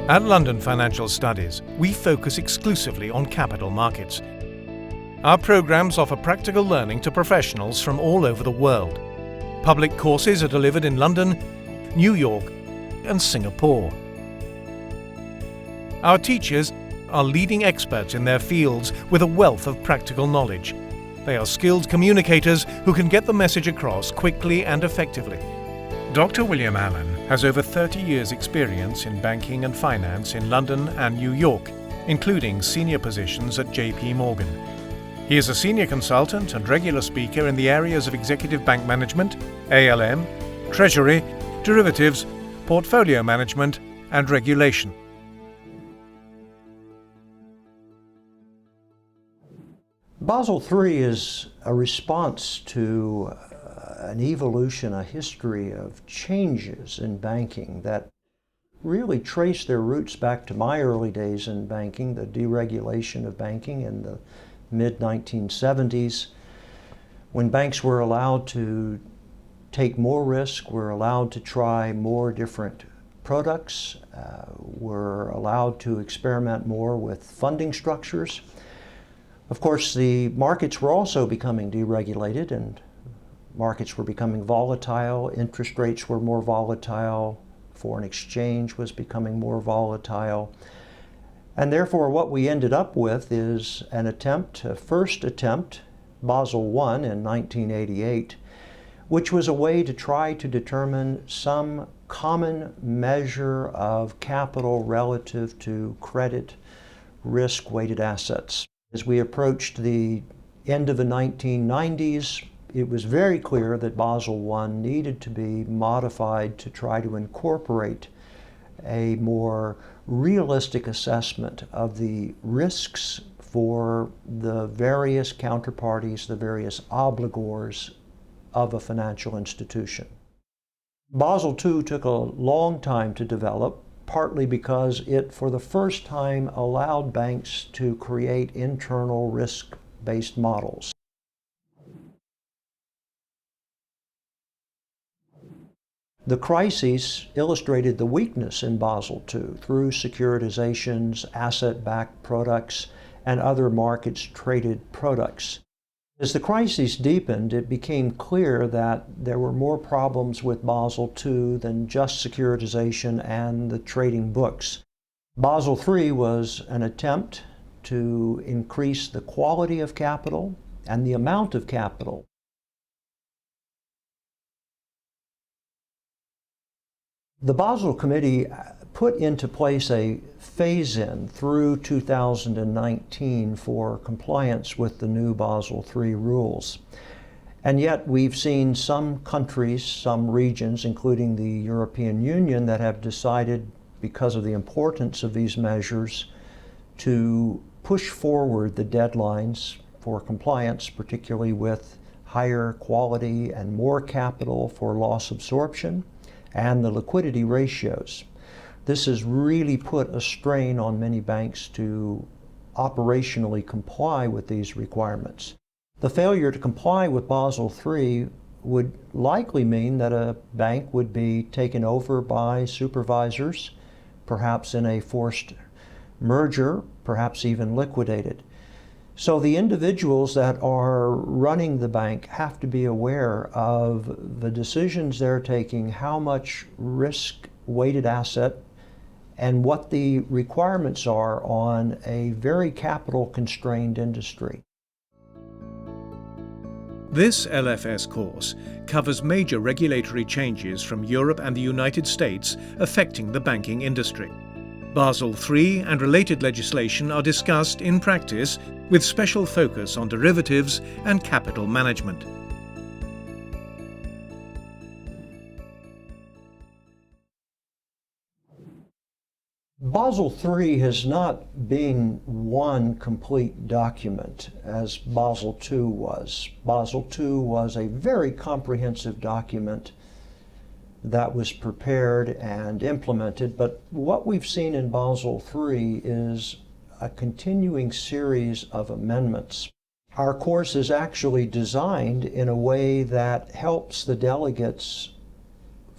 At London Financial Studies, we focus exclusively on capital markets. Our programs offer practical learning to professionals from all over the world. Public courses are delivered in London, New York, and Singapore. Our teachers are leading experts in their fields with a wealth of practical knowledge. They are skilled communicators who can get the message across quickly and effectively. Dr. William Allen has over 30 years' experience in banking and finance in London and New York, including senior positions at JP Morgan. He is a senior consultant and regular speaker in the areas of executive bank management, ALM, treasury, derivatives, portfolio management, and regulation. Basel III is a response to an evolution, a history of changes in banking that really trace their roots back to my early days in banking, the deregulation of banking in the mid-1970s, when banks were allowed to take more risk, were allowed to try more different products, were allowed to experiment more with funding structures. Of course, the markets were also becoming deregulated and markets were becoming volatile, interest rates were more volatile, foreign exchange was becoming more volatile. And therefore, what we ended up with is an attempt, a first attempt, Basel I in 1988, which was a way to try to determine some common measure of capital relative to credit risk-weighted assets. As we approached the end of the 1990s, it was very clear that Basel I needed to be modified to try to incorporate a more realistic assessment of the risks for the various counterparties, the various obligors of a financial institution. Basel II took a long time to develop, partly because it, for the first time, allowed banks to create internal risk-based models. The crises illustrated the weakness in Basel II through securitizations, asset-backed products, and other markets-traded products. As the crises deepened, it became clear that there were more problems with Basel II than just securitization and the trading books. Basel III was an attempt to increase the quality of capital and the amount of capital. The Basel Committee put into place a phase-in through 2019 for compliance with the new Basel III rules. And yet we've seen some countries, some regions, including the European Union, that have decided, because of the importance of these measures, to push forward the deadlines for compliance, particularly with higher quality and more capital for loss absorption and the liquidity ratios. This has really put a strain on many banks to operationally comply with these requirements. The failure to comply with Basel III would likely mean that a bank would be taken over by supervisors, perhaps in a forced merger, perhaps even liquidated. So the individuals that are running the bank have to be aware of the decisions they're taking, how much risk-weighted asset, and what the requirements are on a very capital-constrained industry. This LFS course covers major regulatory changes from Europe and the United States affecting the banking industry. Basel III and related legislation are discussed in practice with special focus on derivatives and capital management. Basel III has not been one complete document as Basel II was. Basel II was a very comprehensive document that was prepared and implemented, but what we've seen in Basel III is a continuing series of amendments. Our course is actually designed in a way that helps the delegates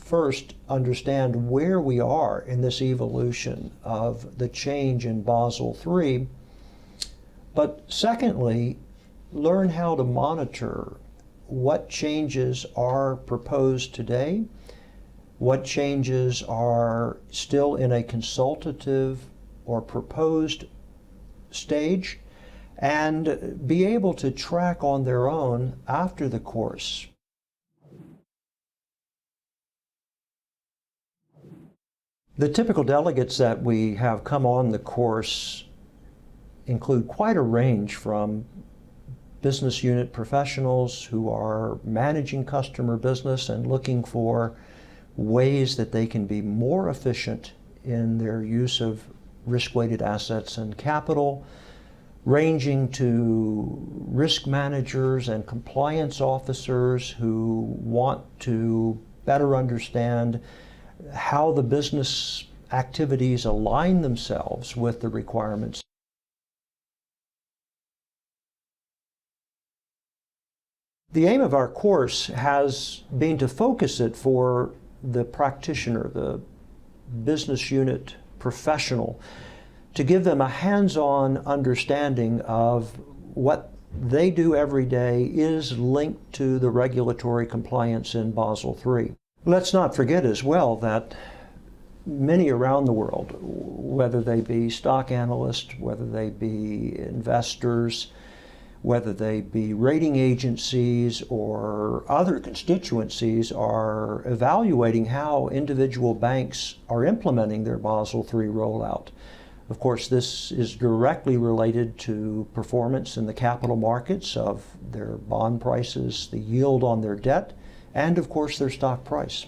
first understand where we are in this evolution of the change in Basel III, but secondly, learn how to monitor what changes are proposed today, what changes are still in a consultative or proposed stage, and be able to track on their own after the course. The typical delegates that we have come on the course include quite a range from business unit professionals who are managing customer business and looking for ways that they can be more efficient in their use of risk-weighted assets and capital, ranging to risk managers and compliance officers who want to better understand how the business activities align themselves with the requirements. The aim of our course has been to focus it for the practitioner, the business unit professional, to give them a hands-on understanding of what they do every day is linked to the regulatory compliance in Basel III. Let's not forget as well that many around the world, whether they be stock analysts, whether they be investors, whether they be rating agencies or other constituencies, are evaluating how individual banks are implementing their Basel III rollout. Of course, this is directly related to performance in the capital markets of their bond prices, the yield on their debt, and of course their stock price.